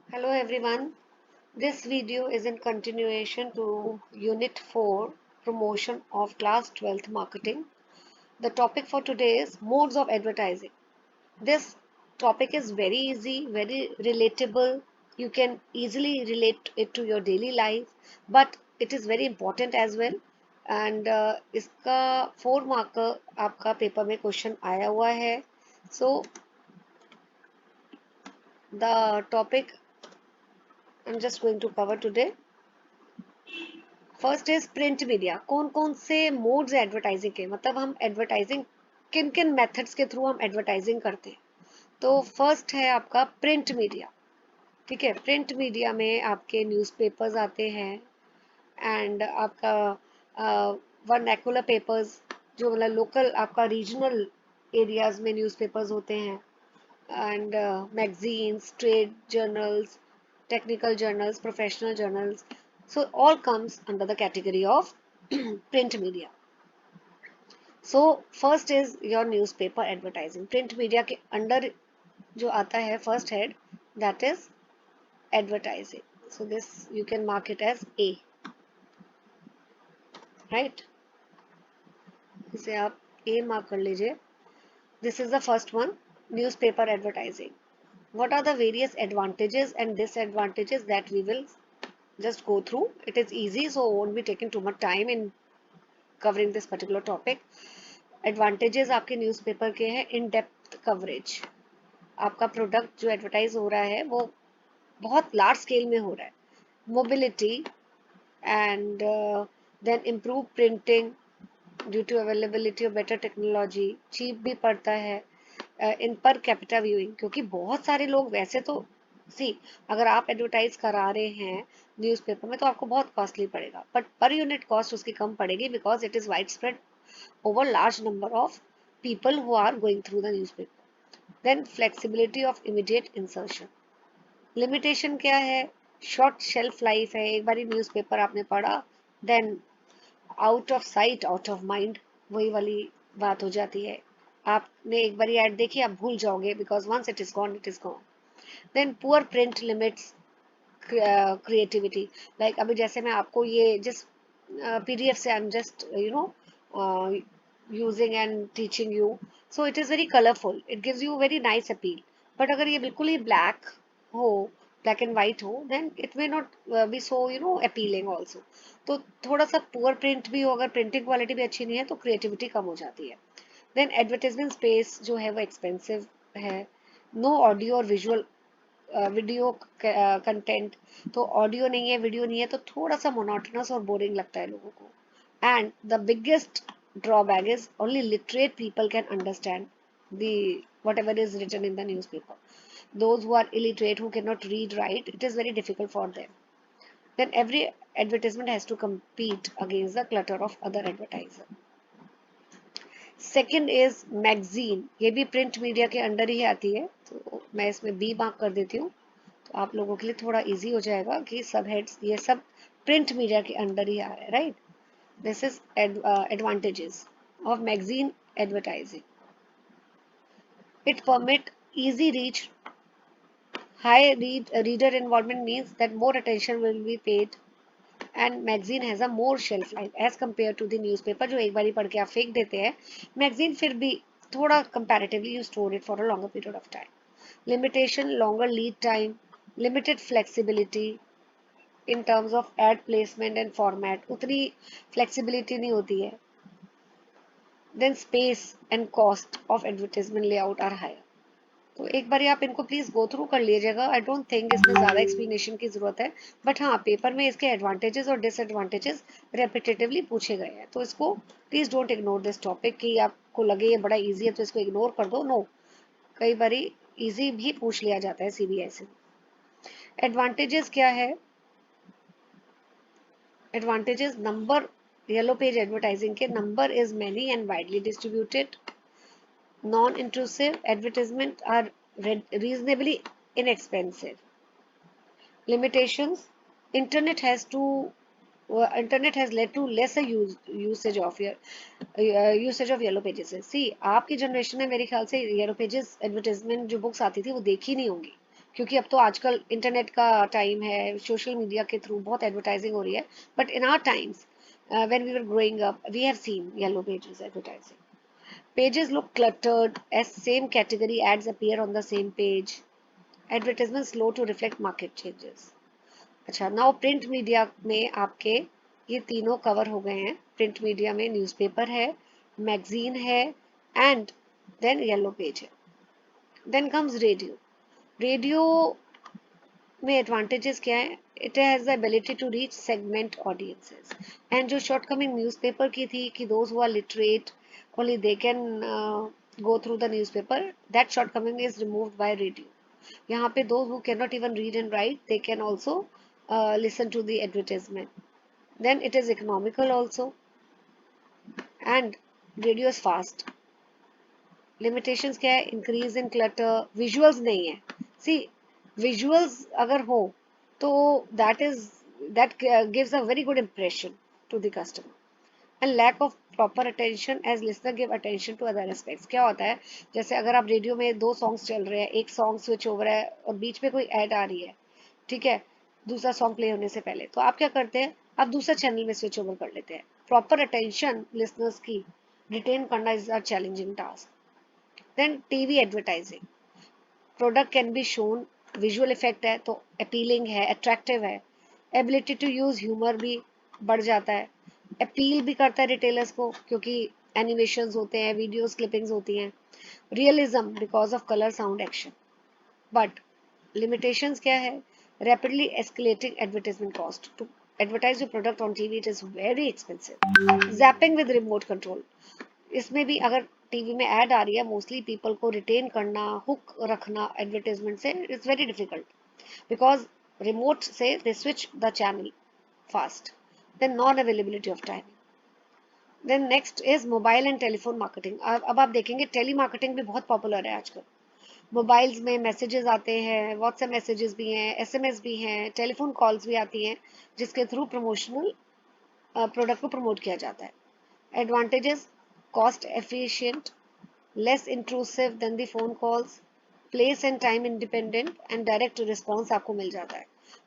Hello everyone. This video is in continuation to Unit 4 Promotion of Class 12th Marketing. The topic for today is Modes of Advertising. This topic is very easy, very relatable. You can easily relate it to your daily life, but it is very important as well. And इसका 4 marker आपका paper में question आया हुआ है. So the topic I'm just going to cover today. First is print media. कौन कौन से modes है एडवर्टाइजिंग के, मतलब हम एडवर्टाइजिंग किन किन मेथड्स के थ्रू हम एडवर्टाइजिंग करते हैं. तो फर्स्ट है आपका प्रिंट मीडिया. ठीक है, प्रिंट मीडिया में आपके न्यूज़पेपर्स आते हैं एंड आपका वर्नैकुलर पेपर्स जो मतलब लोकल आपका रीजनल एरियाज में न्यूज़पेपर्स होते हैं and magazines, trade journals, technical journals, professional journals. So all comes under the category of print media. So first is your newspaper advertising. Print media के under जो आता है first head, that is advertising. So this you can mark it as A, right? इसे आप A mark कर लीजिए. This is the first one, newspaper advertising. What are the various advantages and disadvantages that we will just go through? It is easy, so won't be taking too much time in covering this particular topic. Advantages आपके newspaper के हैं in depth coverage. आपका product जो advertise हो रहा है वो बहुत लार्ज स्केल में हो रहा है. Mobility and then improve printing due to availability of better technology. Cheap भी पड़ता है इन पर कैपिटा व्यूइंग, क्योंकि बहुत सारे लोग वैसे तो सी अगर आप एडवर्टाइज करा रहे हैं न्यूज़पेपर में तो आपको बहुत कॉस्टली पड़ेगा, बट पर यूनिट कॉस्ट उसकी कम पड़ेगी because it is wide spread over large number of people who are going through the newspaper. Then flexibility of immediate insertion. Limitation क्या है? Short shelf life है. एक बारी न्यूज़पेपर आपने पढ़ा, then out of sight, out of mind, वही वाली बात हो जाती है. आपने एक बारी ऐड देखी, आप भूल जाओगे because once it is gone, it is gone. Then poor print limits creativity. Like अभी जैसे मैं आपको ये जिस PDF से I'm just using and teaching you, so it is very colorful, it gives you very nice appeal. But अगर ये बिल्कुल ही black हो, black and white हो, then it may not be so appealing also. तो थोड़ा सा poor print भी हो, अगर printing quality भी अच्छी नहीं है तो creativity कम हो जाती है. Then advertisement space जो है वो expensive है. No audio और visual वीडियो कंटेंट, तो ऑडियो नहीं है, वीडियो नहीं है, तो थोड़ा सा मोनोटोनस और बोरिंग लगता है लोगों को. And the biggest drawback is only literate people can understand the whatever is written in the newspaper. Those who are illiterate, who cannot read, write, it is very difficult for them. Then every advertisement has to compete against the clutter of other advertiser. Second is magazine. ये भी print media के under ही आती है, तो मैं इसमें B mark कर देती हूँ, तो आप लोगों के लिए थोड़ा इजी हो जाएगा कि सब हेड्स ये सब प्रिंट मीडिया के अंडर ही आ रहा है, right. This is advantages of magazine advertising. It permit easy reach. High reader involvement means that more attention will be paid and magazine has a more shelf life as compared to the newspaper जो एक बारी पढ़ के आप फेंक देते हैं. magazine फिर भी थोड़ा comparatively you store it for a longer period of time. Limitation, longer lead time, limited flexibility in terms of ad placement and format, उतनी flexibility नहीं होती है. Then space and cost of advertisement layout are higher. तो एक बार आप इनको please go through कर लीजिएगा. आई डोंट थिंक इसमें ज्यादा एक्सप्लेनेशन की जरूरत है, बट हाँ पेपर में इसके एडवांटेजेस और डिसएडवांटेजेस रेपिटेटिवली पूछे गए हैं, तो इसको please don't ignore this topic कि आपको लगे ये बड़ा इजी है तो इसको इग्नोर कर दो. नो, कई बारी इजी भी पूछ लिया जाता है सीबीएसई. एडवांटेजेस क्या है? Advantages number. Yellow page advertising के number is many and widely distributed. Non-intrusive advertisements are reasonably inexpensive. Limitations: Internet has to internet has led to lesser usage of your usage of yellow pages. See, आपकी generation में मेरे ख्याल से yellow pages advertisement जो books आती थी वो देखी नहीं होंगी, क्योंकि अब तो आजकल इंटरनेट का टाइम है, सोशल मीडिया के थ्रू बहुत एडवर्टाइजिंग हो रही है. But in our times, when we were growing up, we have seen yellow pages advertising. Pages look cluttered as same category ads appear on the same page. Advertisements slow to reflect market changes. अच्छा, now print media में आपके ये तीनों cover हो गए हैं. Print media में newspaper है, मैगजीन है, एंड देन येलो पेज है. Then comes radio. रेडियो में एडवांटेजेस क्या है? It has the ability to reach segment audiences. And जो शॉर्टकमिंग न्यूज़पेपर की थी कि those who are literate only they can go through the newspaper, that shortcoming is removed by radio. यहाँ पे those who cannot even read and write, they can also listen to the advertisement. Then it is economical also, and radio is fast. Limitations क्या है? Increase in clutter. Visuals नहीं है. See, visuals अगर हो तो that gives a very good impression to the customer. And lack of proper attention as listener give attention to other aspects. क्या होता है, जैसे अगर आप रेडियो में दो सॉन्ग्स चल रहे हैं, एक सॉन्ग स्विच ओवर है और बीच में कोई ऐड आ रही है, ठीक है, दूसरा सॉन्ग प्ले होने से पहले, तो आप क्या करते हैं, आप दूसरा चैनल में स्विच ओवर कर लेते हैं. प्रॉपर अटेंशन लिसनर्स की रिटेन करना is a challenging task. Then TV advertising. Product can be shown, visual effect है तो अपीलिंग है, अट्रैक्टिव है. एबिलिटी टू यूज ह्यूमर भी बढ़ जाता है. अपील भी करता है रिटेलर्स को क्योंकि एनिमेशंस होते हैं, वीडियोस क्लिपिंग्स होती हैं. Realism because of colour sound action. But limitations क्या है? Rapidly escalating advertisement cost. To advertise your product on TV it is very expensive. Zapping with remote control. इसमें भी अगर टीवी में ऐड आ रही है, मोस्टली पीपल को रिटेन करना, हुक रखना एडवर्टाइजमेंट से it's very difficult, because remote से they switch the channel fast. Then non availability of time. Then next is mobile and telephone marketing. अब आप देखेंगे टेली मार्केटिंग भी बहुत पॉपुलर है आजकल. मोबाइल्स में मैसेजेस आते हैं, व्हाट्सएप मैसेजेस भी हैं, एसएमएस भी हैं, टेलीफोन कॉल्स भी आती हैं, जिसके थ्रू प्रमोशनल प्रोडक्ट को प्रमोट किया जाता है. Advantages: cost efficient, less intrusive than the phone calls, place and time independent, and direct response आपको मिल जाता है.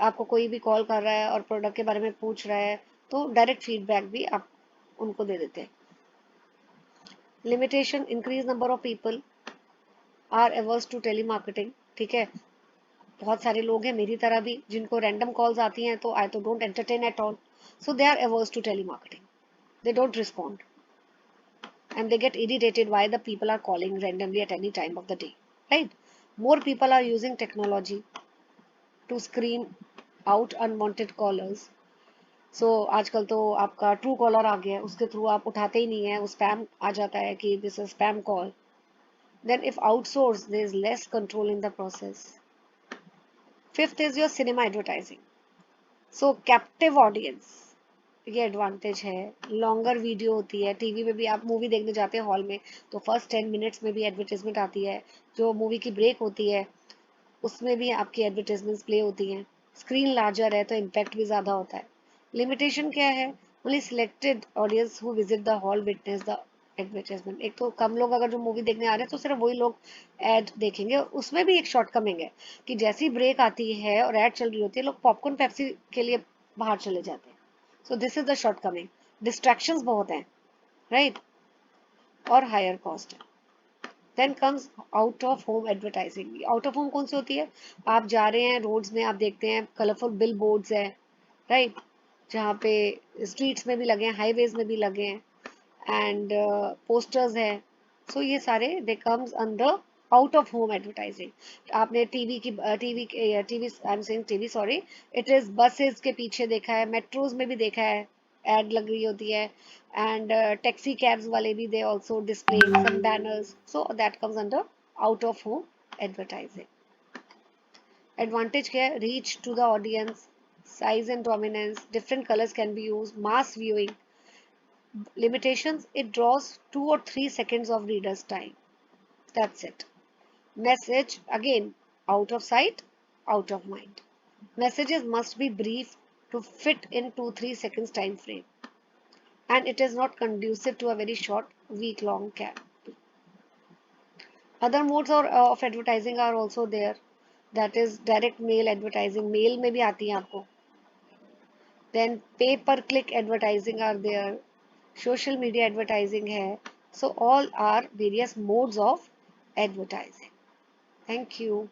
आपको कोई भी कॉल कर रहा है और प्रोडक्ट के बारे में पूछ रहा है तो डायरेक्ट फीडबैक भी आप उनको दे देते हैं. Limitation: increase number of people are averse to telemarketing. ठीक है, बहुत सारे लोग हैं मेरी तरह भी जिनको रैंडम कॉल्स आती हैं तो आई तो don't entertain at all, so they are averse to telemarketing. They don't respond and they get irritated why the people are calling randomly at any time of the day, right? More people are using technology to screen out unwanted callers. So आजकल तो आपका true collar आ गया है, उसके through आप उठाते ही नहीं है, वो स्पैम आ जाता है कि this is spam call. Then if outsourced, there is less control in the process. Fifth is your cinema advertising. So captive audience, ये एडवांटेज है. लॉन्गर वीडियो होती है, टीवी में भी आप मूवी देखने जाते हैं हॉल में तो फर्स्ट 10 मिनट्स में भी एडवर्टीजमेंट आती है. जो मूवी की ब्रेक होती है उसमें भी आपकी एडवर्टीजमेंट्स प्ले होती हैं. स्क्रीन लार्जर है तो इम्पैक्ट भी ज़्यादा होता है. लिमिटेशन क्या है? Only selected audience who visit the hall witness the advertisement. एक तो कम लोग अगर जो मूवी देखने आ रहे हैं तो सिर्फ वही लोग एड देखेंगे. उसमें भी एक शॉर्टकमिंग है कि जैसी ब्रेक आती है और एड चल रही होती है, लोग पॉपकॉर्न पेप्सी के लिए बाहर चले जाते हैं. So this is the shortcoming. Distractions बहुत हैं, right? और higher cost है. Then comes out of home advertising. Out of home कौन सी होती है? आप जा रहे हैं रोड्स में, आप देखते हैं कलरफुल बिल बोर्ड्स है, right? जहाँ पे स्ट्रीट्स में भी लगे हैं, हाईवेज में भी लगे हैं, एंड पोस्टर्स है. सो ये सारे they comes under out of home advertising. आपने TV I am saying TV sorry, it is buses के पीछे देखा है, मेट्रोज में भी देखा है एड लग रही होती है, एंड टैक्सी कैब्स वाले भी they also display some banners. So that comes under out of home advertising. Advantage क्या है? Reach to the audience, size and dominance, different colors can be used, mass viewing. Limitations: it draws 2 or 3 seconds of reader's time. That's it. Message: again, out of sight, out of mind. Messages must be brief to fit in 2-3 seconds time frame, and it is not conducive to a very short week-long camp. Other modes of advertising are also there. That is direct mail advertising, mail में भी आती है आपको. Then pay per click advertising are there, social media advertising है. So all are various modes of advertising. Thank you.